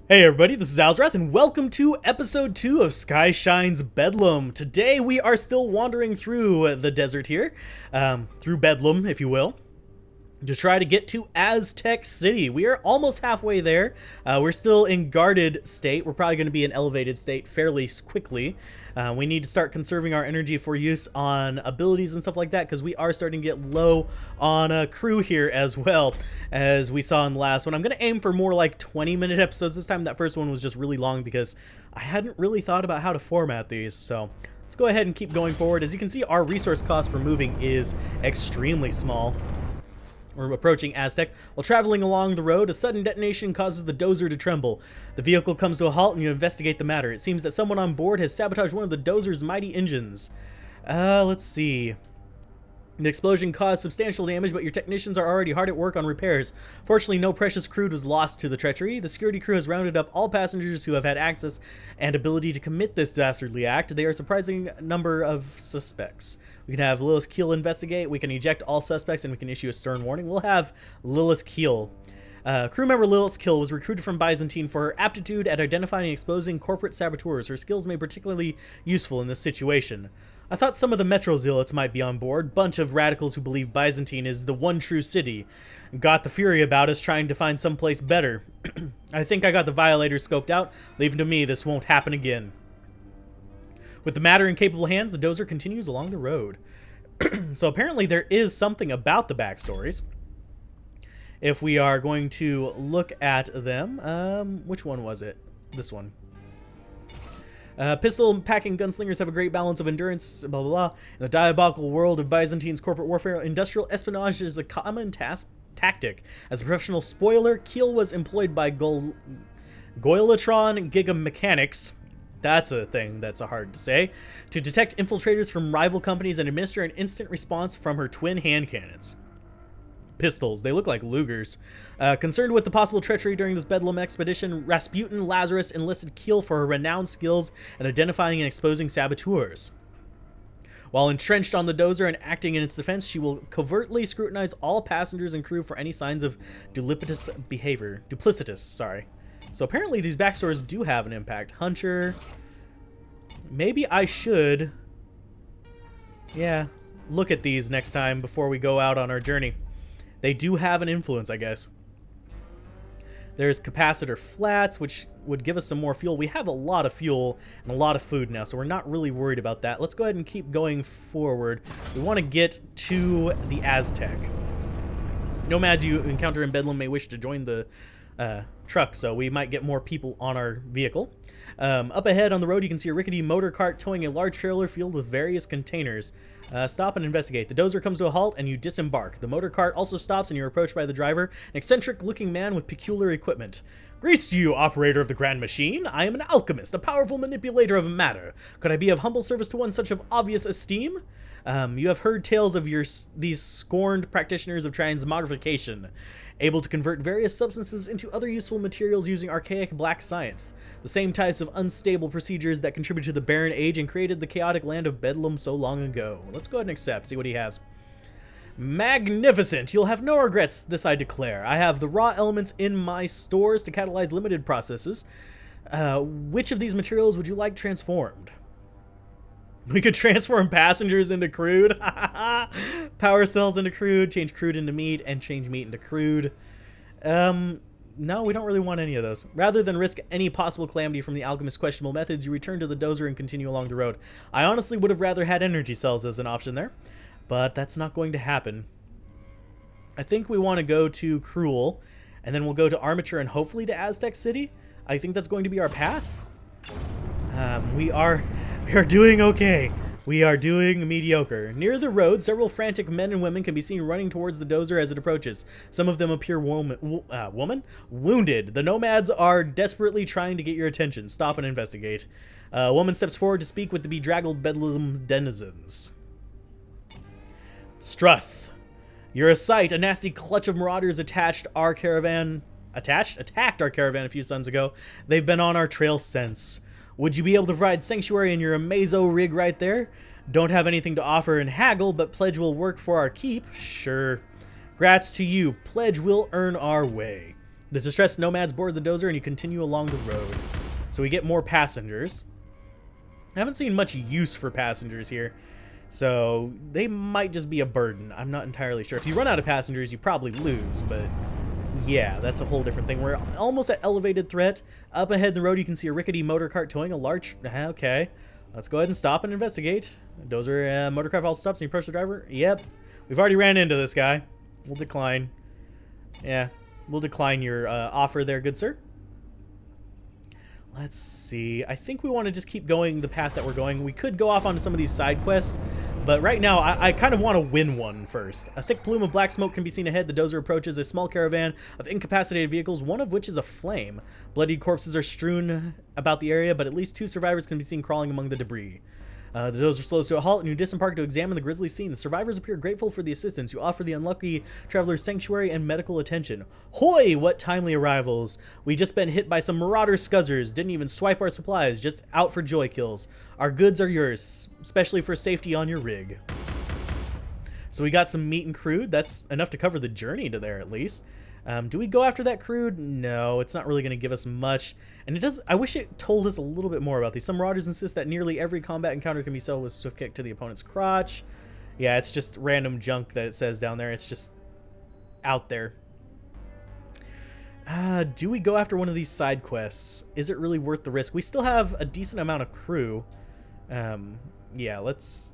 Hey everybody, this is Alzorath, and welcome to episode 2 of Skyshine's Bedlam. Today we are still wandering through the desert here, through Bedlam, if you will, to try to get to Aztec City. We are almost halfway there. We're still in guarded state. We're probably going to be in elevated state fairly quickly. We need to start conserving our energy for use on abilities and stuff like that, because we are starting to get low on crew here as well, as we saw in the last one. I'm going to aim for more like 20-minute episodes this time. That first one was just really long because I hadn't really thought about how to format these, so let's go ahead and keep going forward. As you can see, our resource cost for moving is extremely small. We're approaching Aztec. While traveling along the road, a sudden detonation causes the Dozer to tremble. The vehicle comes to a halt and you investigate the matter. It seems that someone on board has sabotaged one of the Dozer's mighty engines. Let's see. The explosion caused substantial damage, but your technicians are already hard at work on repairs. Fortunately, no precious crude was lost to the treachery. The security crew has rounded up all passengers who have had access and ability to commit this dastardly act. They are a surprising number of suspects. We can have Lilith Keel investigate, we can eject all suspects, and we can issue a stern warning. We'll have Lilith Keel. Crew member Lilith Keel was recruited from Bysantine for her aptitude at identifying and exposing corporate saboteurs. Her skills may be particularly useful in this situation. I thought some of the Metro Zealots might be on board. Bunch of radicals who believe Bysantine is the one true city. Got the fury about us trying to find someplace better. I think I got the violators scoped out. Leave it to me, this won't happen again. With the matter in capable hands, the Dozer continues along the road. So apparently there is something about the backstories. If we are going to look at them, which one was it? This one. Pistol-packing gunslingers have a great balance of endurance, blah, blah, blah. In the diabolical world of Byzantine's corporate warfare, industrial espionage is a common tactic. As a professional spoiler, Keel was employed by Goylatron Gigamechanics, that's a thing that's hard to say, to detect infiltrators from rival companies and administer an instant response from her twin hand cannons. Pistols. They look like Lugers. Concerned with the possible treachery during this Bedlam expedition, Rasputin Lazarus enlisted Keel for her renowned skills in identifying and exposing saboteurs. While entrenched on the Dozer and acting in its defense, she will covertly scrutinize all passengers and crew for any signs of duplicitous behavior. Sorry. So apparently these backstories do have an impact. Hunter. Maybe I should, look at these next time before we go out on our journey. They do have an influence, I guess. There's capacitor flats, which would give us some more fuel. We have a lot of fuel and a lot of food now, so we're not really worried about that. Let's go ahead and keep going forward. We want to get to the Aztec. Nomads you encounter in Bedlam may wish to join the truck, so we might get more people on our vehicle. Up ahead on the road, you can see a rickety motor cart towing a large trailer filled with various containers. Stop and investigate. The Dozer comes to a halt and you disembark. The motor cart also stops and you're approached by the driver, an eccentric-looking man with peculiar equipment. Greetings to you, operator of the Grand Machine. I am an alchemist, a powerful manipulator of matter. Could I be of humble service to one such of obvious esteem? You have heard tales of these scorned practitioners of transmogrification, able to convert various substances into other useful materials using archaic black science. The same types of unstable procedures that contributed to the barren age and created the chaotic land of Bedlam so long ago. Let's go ahead and accept, see what he has. Magnificent! You'll have no regrets, this I declare. I have the raw elements in my stores to catalyze limited processes. Which of these materials would you like transformed? We could transform passengers into crude. Power cells into crude, change crude into meat, and change meat into crude. No, we don't really want any of those. Rather than risk any possible calamity from the alchemist's questionable methods, you return to the Dozer and continue along the road. I honestly would have rather had energy cells as an option there, but that's not going to happen. I think we want to go to Cruel, and then we'll go to Armature and hopefully to Aztec City. I think that's going to be our path. We are doing okay. We are doing mediocre. Near the road, several frantic men and women can be seen running towards the Dozer as it approaches. Some of them appear wounded. The nomads are desperately trying to get your attention. Stop and investigate. A woman steps forward to speak with the bedraggled Bedlam denizens. Struth, you're a sight. A nasty clutch of marauders attacked our caravan a few suns ago. They've been on our trail since. Would you be able to provide sanctuary in your Amazo rig right there? Don't have anything to offer in haggle, but pledge will work for our keep. Sure. Grats to you. Pledge will earn our way. The distressed nomads board the Dozer and you continue along the road. So we get more passengers. I haven't seen much use for passengers here, so they might just be a burden. I'm not entirely sure. If you run out of passengers, you probably lose, but yeah, that's a whole different thing. We're almost at elevated threat. Up ahead in the road, you can see a rickety motor cart towing a large... Okay, let's go ahead and stop and investigate. Dozer motor cart all stops and you approach the driver. Yep, we've already ran into this guy. We'll decline. Yeah, we'll decline your offer there, good sir. Let's see. I think we want to just keep going the path that we're going. We could go off onto some of these side quests, but right now I kind of want to win one first. A thick plume of black smoke can be seen ahead. The Dozer approaches a small caravan of incapacitated vehicles, one of which is aflame. Bloodied corpses are strewn about the area, but at least 2 survivors can be seen crawling among the debris. The Dozer slows to a halt and you disembark to examine the grisly scene. The survivors appear grateful for the assistance. You offer the unlucky travelers sanctuary and medical attention. Hoy, what timely arrivals! We just been hit by some marauder scuzzers. Didn't even swipe our supplies, just out for joy kills. Our goods are yours, especially for safety on your rig. So we got some meat and crude. That's enough to cover the journey to there at least. Do we go after that crude? No, it's not really going to give us much. And it does. I wish it told us a little bit more about these. Some marauders insist that nearly every combat encounter can be settled with a swift kick to the opponent's crotch. Yeah, it's just random junk that it says down there. It's just out there. Do we go after one of these side quests? Is it really worth the risk? We still have a decent amount of crew. Yeah, let's...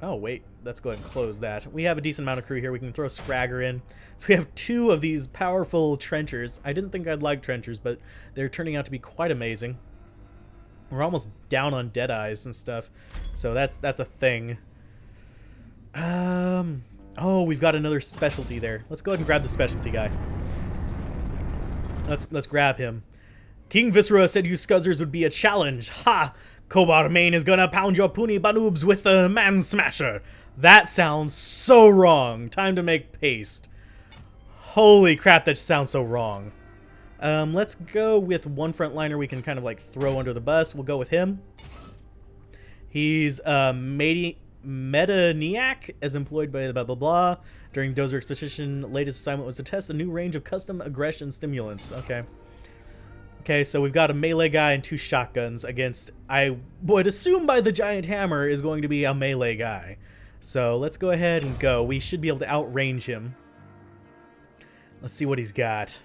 Oh, wait. Let's go ahead and close that. We have a decent amount of crew here. We can throw Scragger in. So we have 2 of these powerful trenchers. I didn't think I'd like trenchers, but they're turning out to be quite amazing. We're almost down on dead eyes and stuff. So that's a thing. Oh, we've got another specialty there. Let's go ahead and grab the specialty guy. Let's grab him. King Viscera said you scuzzers would be a challenge. Ha! Kobar Main is gonna pound your puny banoobs with the man smasher. That sounds so wrong. Time to make paste. Holy crap, that sounds so wrong. Let's go with one frontliner we can kind of like throw under the bus. We'll go with him. He's Metaniac, as employed by the blah blah blah. During Dozer Expedition, latest assignment was to test a new range of custom aggression stimulants. Okay. Okay, so we've got a melee guy and 2 shotguns against, I would assume by the giant hammer, is going to be a melee guy. So let's go ahead and go. We should be able to outrange him. Let's see what he's got.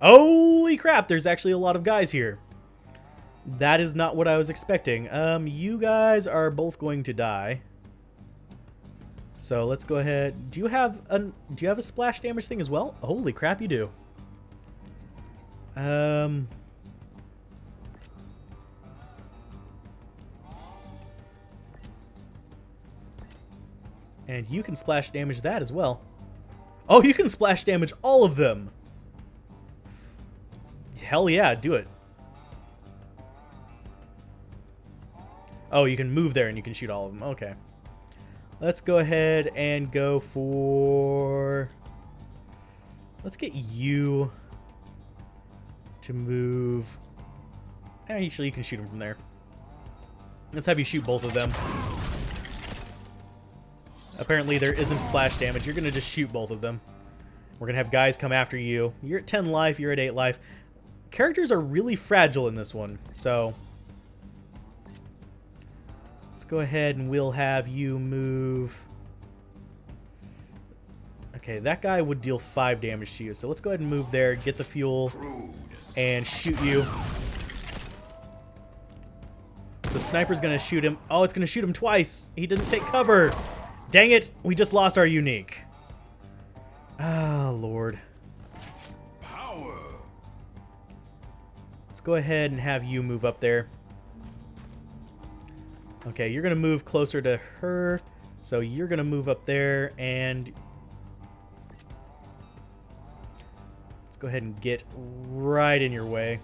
Holy crap, there's actually a lot of guys here. That is not what I was expecting. You guys are both going to die. So let's go ahead. Do you have a splash damage thing as well? Holy crap, you do. And you can splash damage that as well. Oh, you can splash damage all of them. Hell yeah, do it. Oh, you can move there and you can shoot all of them. Okay. Let's go ahead and go for... Let's get you to move. Actually, you can shoot them from there. Let's have you shoot both of them. Apparently, there isn't splash damage. You're going to just shoot both of them. We're going to have guys come after you. You're at 10 life. You're at 8 life. Characters are really fragile in this one, so... Let's go ahead and we'll have you move... Okay, that guy would deal 5 damage to you, so let's go ahead and move there, get the fuel, and shoot you. So Sniper's going to shoot him. Oh, it's going to shoot him twice. He didn't take cover. Dang it, we just lost our unique. Ah, Lord. Power. Let's go ahead and have you move up there. Okay, you're going to move closer to her, so you're going to move up there, and... Let's go ahead and get right in your way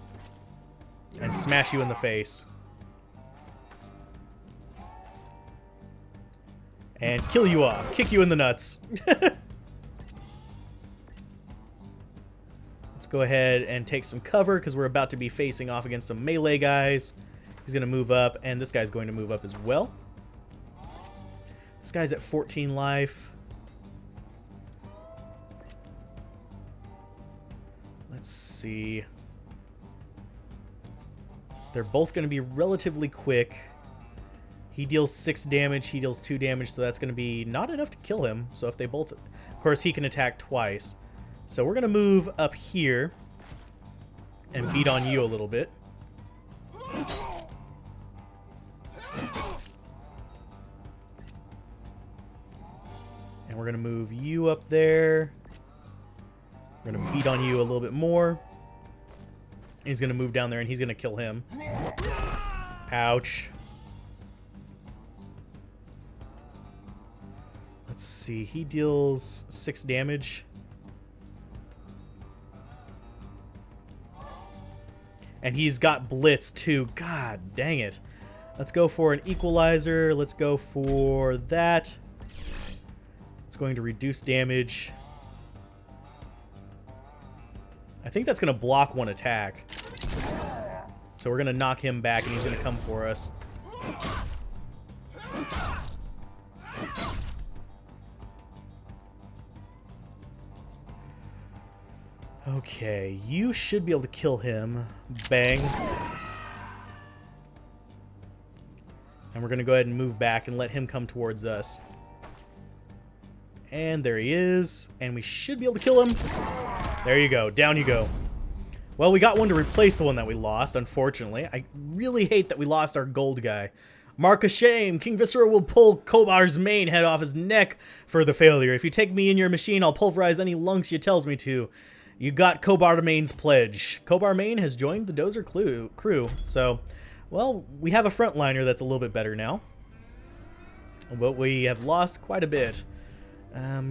and smash you in the face. And kill you off. Kick you in the nuts. Let's go ahead and take some cover because we're about to be facing off against some melee guys. He's going to move up, and this guy's going to move up as well. This guy's at 14 life. Let's see. They're both going to be relatively quick. He deals 6 damage, he deals 2 damage, so that's going to be not enough to kill him. So if they both... Of course, he can attack twice. So we're going to move up here and beat on you a little bit. And we're going to move you up there. We're going to beat on you a little bit more. He's going to move down there and he's going to kill him. Ouch. Let's see. He deals 6 damage. And he's got Blitz too. God dang it. Let's go for an equalizer. Let's go for that. It's going to reduce damage. I think that's going to block one attack. So we're going to knock him back and he's going to come for us. Okay, you should be able to kill him. Bang. And we're going to go ahead and move back and let him come towards us. And there he is. And we should be able to kill him. There you go. Down you go. Well, we got one to replace the one that we lost, unfortunately. I really hate that we lost our gold guy. Mark a shame. King Viscera will pull Kobar's main head off his neck for the failure. If you take me in your machine, I'll pulverize any lunks you tells me to. You got Kobar Main's pledge. Kobar Main has joined the Dozer crew. So, well, we have a frontliner that's a little bit better now. But we have lost quite a bit.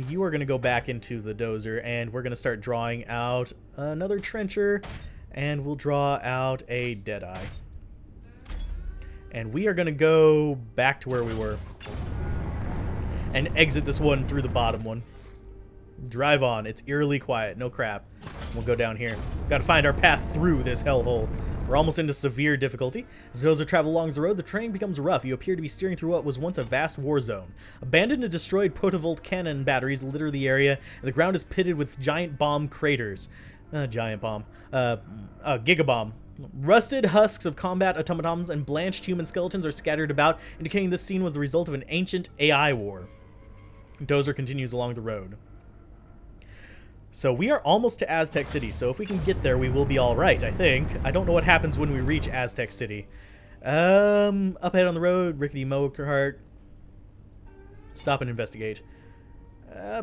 You are going to go back into the Dozer, and we're going to start drawing out another trencher, and we'll draw out a Deadeye. And we are going to go back to where we were and exit this one through the bottom one. Drive on. It's eerily quiet. No crap. We'll go down here. Got to find our path through this hellhole. We're almost into severe difficulty. As Dozer travel along the road, the terrain becomes rough. You appear to be steering through what was once a vast war zone. Abandoned and destroyed protovolt cannon batteries litter the area, and the ground is pitted with giant bomb craters. Gigabomb. Rusted husks of combat automatons and blanched human skeletons are scattered about, indicating this scene was the result of an ancient AI war. Dozer continues along the road. So we are almost to Aztec City, so if we can get there, we will be all right, I think. I don't know what happens when we reach Aztec City. Up ahead on the road, rickety motor cart. Stop and investigate.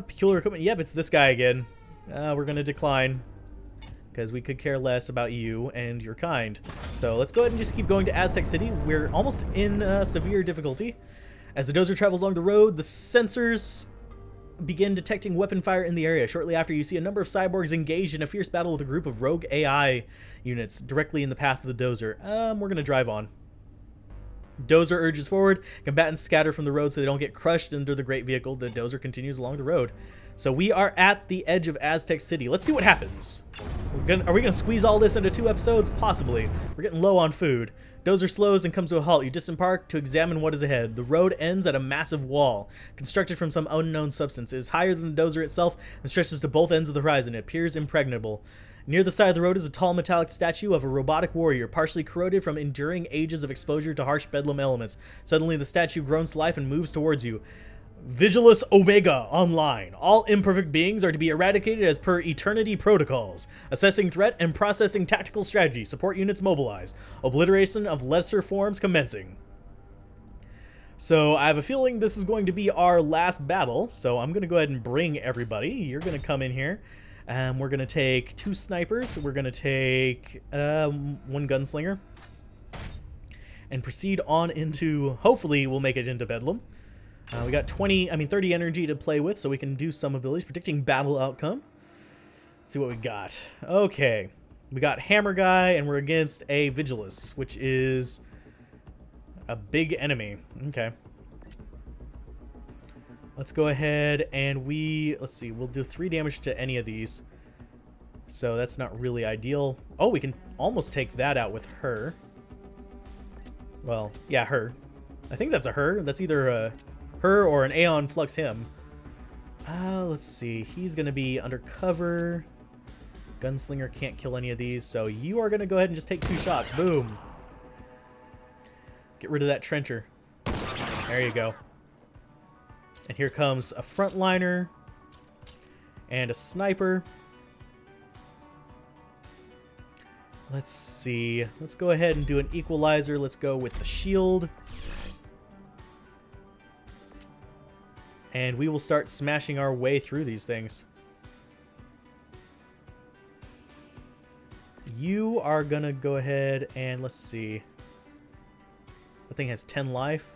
Peculiar equipment. Yep, it's this guy again. We're going to decline, because we could care less about you and your kind. So let's go ahead and just keep going to Aztec City. We're almost in severe difficulty. As the Dozer travels along the road, the sensors begin detecting weapon fire in the area. Shortly after, you see a number of cyborgs engaged in a fierce battle with a group of rogue AI units directly in the path of the Dozer. We're going to drive on. Dozer urges forward. Combatants scatter from the road so they don't get crushed under the great vehicle. The Dozer continues along the road. So we are at the edge of Aztec City. Let's see what happens. Are we going to squeeze all this into 2 episodes? Possibly. We're getting low on food. Dozer slows and comes to a halt. You disembark to examine what is ahead. The road ends at a massive wall, constructed from some unknown substance. It is higher than the Dozer itself and stretches to both ends of the horizon. It appears impregnable. Near the side of the road is a tall metallic statue of a robotic warrior, partially corroded from enduring ages of exposure to harsh Bedlam elements. Suddenly, the statue groans to life and moves towards you. Vigilus Omega online. All imperfect beings are to be eradicated as per Eternity protocols. Assessing threat and processing tactical strategy. Support units mobilized. Obliteration of lesser forms commencing. So I have a feeling this is going to be our last battle. So I'm going to go ahead and bring everybody. You're going to come in here. We're going to take 2 snipers. We're going to take 1 gunslinger. And proceed on into, hopefully we'll make it into Bedlam. We got 30 energy to play with, so we can do some abilities. Predicting battle outcome. Let's see what we got. Okay. We got Hammer Guy, and we're against a Vigilus, which is a big enemy. Okay. Let's go ahead and let's see, we'll do 3 damage to any of these. So that's not really ideal. Oh, we can almost take that out with her. Well, yeah, her. I think that's a her. That's either a her or an Aeon Flux him. Let's see. He's going to be undercover. Gunslinger can't kill any of these, so you are going to go ahead and just take 2 shots. Boom. Get rid of that trencher. There you go. And here comes a frontliner and a sniper. Let's see. Let's go ahead and do an equalizer. Let's go with the shield. And we will start smashing our way through these things. You are going to go ahead and let's see. The thing has 10 life.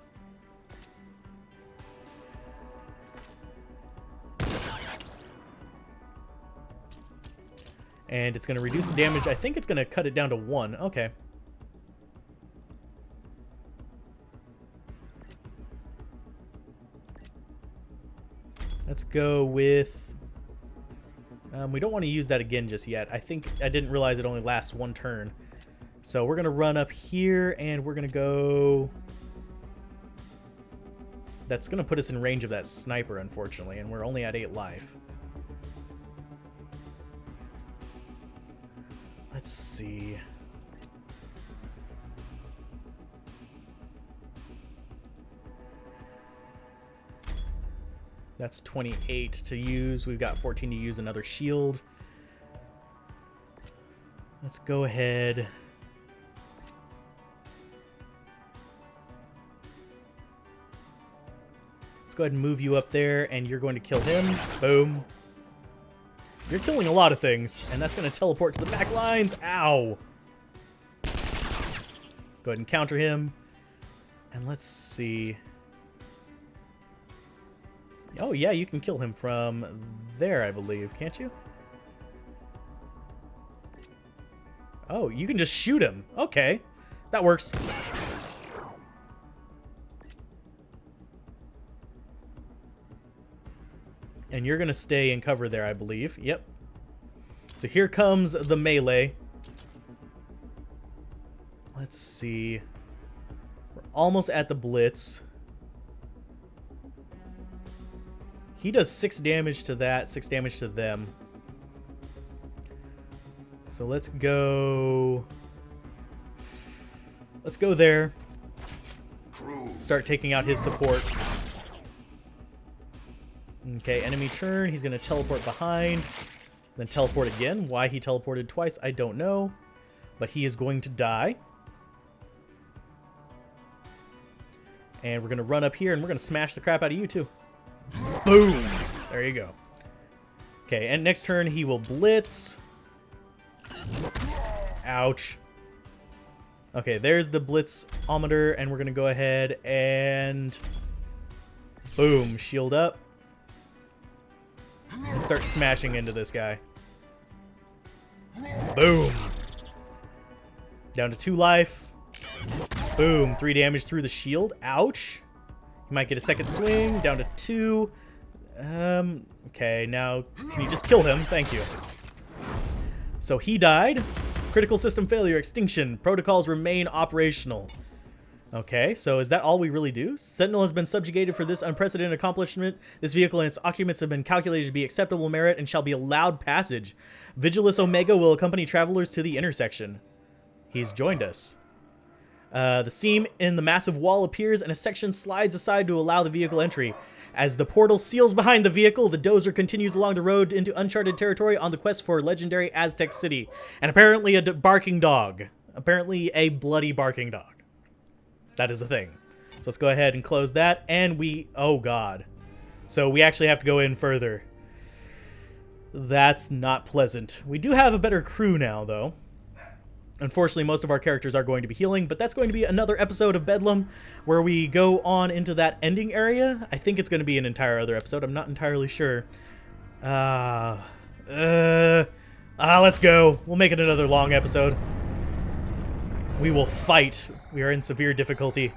And it's going to reduce the damage. I think it's going to cut it down to 1. Okay. Let's go with... we don't want to use that again just yet. I think I didn't realize it only lasts 1 turn. So we're going to run up here and we're going to go... That's going to put us in range of that sniper, unfortunately, and we're only at 8 life. Let's see. That's 28 to use. We've got 14 to use another shield. Let's go ahead. Let's go ahead and move you up there, and you're going to kill him. Boom. You're killing a lot of things, and that's going to teleport to the back lines. Ow. Go ahead and counter him. And let's see. Oh, yeah, you can kill him from there, I believe. Can't you? Oh, you can just shoot him. Okay. That works. And you're going to stay in cover there, I believe. Yep. So here comes the melee. Let's see. We're almost at the blitz. He does 6 damage to that, 6 damage to them. So let's go... Let's go there. Start taking out his support. Okay, enemy turn. He's going to teleport behind. Then teleport again. Why he teleported twice, I don't know. But he is going to die. And we're going to run up here and we're going to smash the crap out of you too. Boom! There you go. Okay, and next turn he will blitz. Ouch. Okay, there's the blitzometer, and we're going to go ahead and... Boom, shield up. And start smashing into this guy. Boom. Down to 2 life. Boom, 3 damage through the shield. Ouch. You might get a second swing. Down to 2. Okay, now can you just kill him? Thank you. So he died. Critical system failure, extinction. Protocols remain operational. Okay, so is that all we really do? Sentinel has been subjugated for this unprecedented accomplishment. This vehicle and its occupants have been calculated to be acceptable merit and shall be allowed passage. Vigilus Omega will accompany travelers to the intersection. He's joined us. The seam in the massive wall appears and a section slides aside to allow the vehicle entry. As the portal seals behind the vehicle, the Dozer continues along the road into uncharted territory on the quest for legendary Aztec City. And apparently a barking dog. Apparently a bloody barking dog. That is a thing. So let's go ahead and close that. And we... Oh, God. So we actually have to go in further. That's not pleasant. We do have a better crew now, though. Unfortunately, most of our characters are going to be healing, but that's going to be another episode of Bedlam where we go on into that ending area. I think it's going to be an entire other episode. I'm not entirely sure. Let's go. We'll make it another long episode. We will fight. We are in severe difficulty.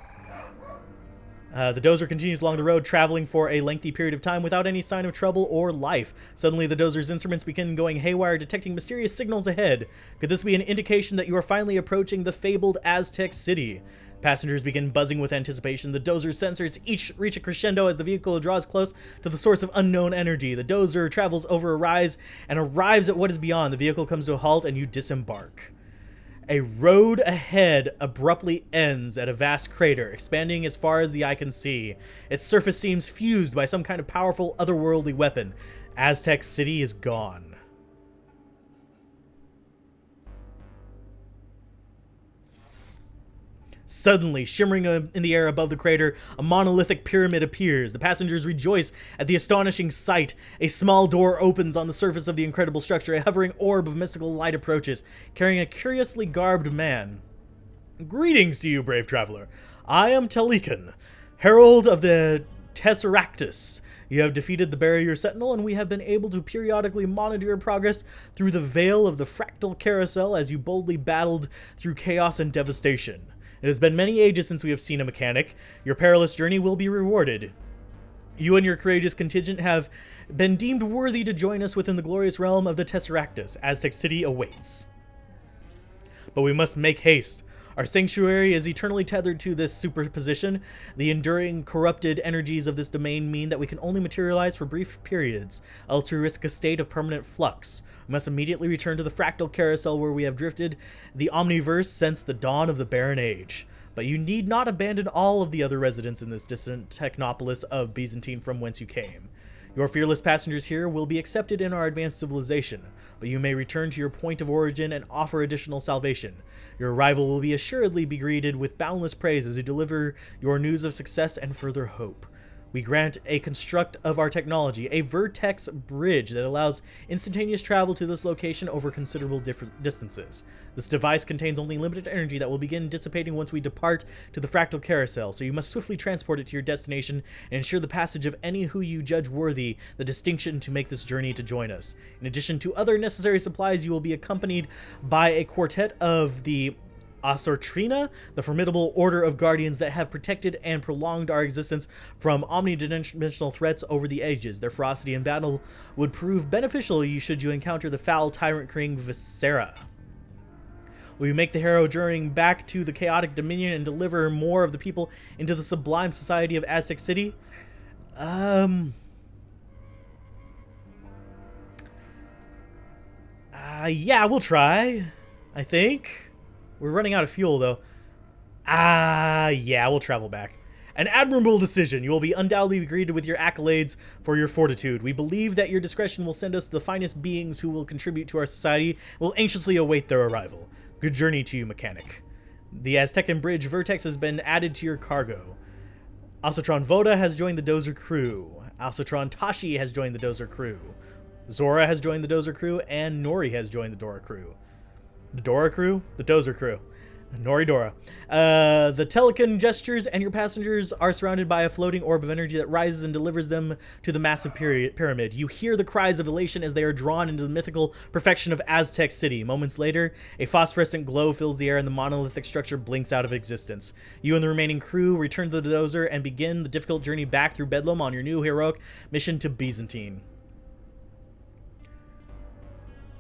The Dozer continues along the road, traveling for a lengthy period of time without any sign of trouble or life. Suddenly, the Dozer's instruments begin going haywire, detecting mysterious signals ahead. Could this be an indication that you are finally approaching the fabled Aztec City? Passengers begin buzzing with anticipation. The Dozer sensors each reach a crescendo as the vehicle draws close to the source of unknown energy. The Dozer travels over a rise and arrives at what is beyond. The vehicle comes to a halt and you disembark. A road ahead abruptly ends at a vast crater, expanding as far as the eye can see. Its surface seems fused by some kind of powerful otherworldly weapon. Aztec City is gone. Suddenly, shimmering in the air above the crater, a monolithic pyramid appears. The passengers rejoice at the astonishing sight. A small door opens on the surface of the incredible structure. A hovering orb of mystical light approaches, carrying a curiously garbed man. Greetings to you, brave traveler. I am Talikan, herald of the Tesseractus. You have defeated the barrier sentinel, and we have been able to periodically monitor your progress through the veil of the fractal carousel as you boldly battled through chaos and devastation. It has been many ages since we have seen a mechanic. Your perilous journey will be rewarded. You and your courageous contingent have been deemed worthy to join us within the glorious realm of the Tesseractus. Aztec City awaits. But we must make haste. Our sanctuary is eternally tethered to this superposition. The enduring corrupted energies of this domain mean that we can only materialize for brief periods, else we risk a state of permanent flux. We must immediately return to the fractal carousel where we have drifted the omniverse since the dawn of the Barren Age. But you need not abandon all of the other residents in this distant technopolis of Bysantine from whence you came. Your fearless passengers here will be accepted in our advanced civilization, but you may return to your point of origin and offer additional salvation. Your arrival will be assuredly be greeted with boundless praise as you deliver your news of success and further hope. We grant a construct of our technology, a vertex bridge that allows instantaneous travel to this location over considerable different distances. This device contains only limited energy that will begin dissipating once we depart to the fractal carousel, so you must swiftly transport it to your destination and ensure the passage of any who you judge worthy the distinction to make this journey to join us. In addition to other necessary supplies, you will be accompanied by a quartet of the Azzorath, the formidable order of guardians that have protected and prolonged our existence from omnidimensional threats over the ages. Their ferocity in battle would prove beneficial should you encounter the foul tyrant king Viscera. Will you make the hero journeying back to the chaotic dominion and deliver more of the people into the sublime society of Aztec City? Yeah, we'll try, I think. We're running out of fuel, though. Yeah, we'll travel back. An admirable decision. You will be undoubtedly greeted with your accolades for your fortitude. We believe that your discretion will send us the finest beings who will contribute to our society. We'll anxiously await their arrival. Good journey to you, mechanic. The Aztecan bridge vertex has been added to your cargo. Alzorath Voda has joined the Dozer crew. Alzorath Tashi has joined the Dozer crew. Zora has joined the Dozer crew, and Nori has joined the Dora crew. The Dora crew? The Dozer crew. Nori Dora. The Telican gestures and your passengers are surrounded by a floating orb of energy that rises and delivers them to the massive pyramid. You hear the cries of elation as they are drawn into the mythical perfection of Aztec City. Moments later, a phosphorescent glow fills the air and the monolithic structure blinks out of existence. You and the remaining crew return to the Dozer and begin the difficult journey back through Bedlam on your new heroic mission to Bysantine.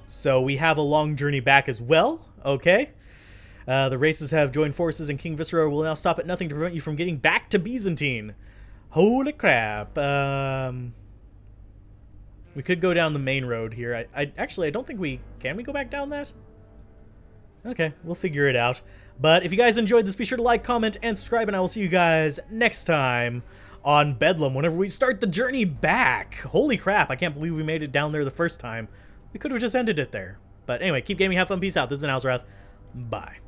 So we have a long journey back as well. Okay. The races have joined forces, and King Viscera will now stop at nothing to prevent you from getting back to Bysantine. Holy crap. We could go down the main road here. I don't think we... Can we go back down that? Okay, we'll figure it out. But if you guys enjoyed this, be sure to like, comment, and subscribe, and I will see you guys next time on Bedlam whenever we start the journey back. Holy crap, I can't believe we made it down there the first time. We could have just ended it there. But anyway, keep gaming, have fun, peace out. This has been Alzorath. Bye.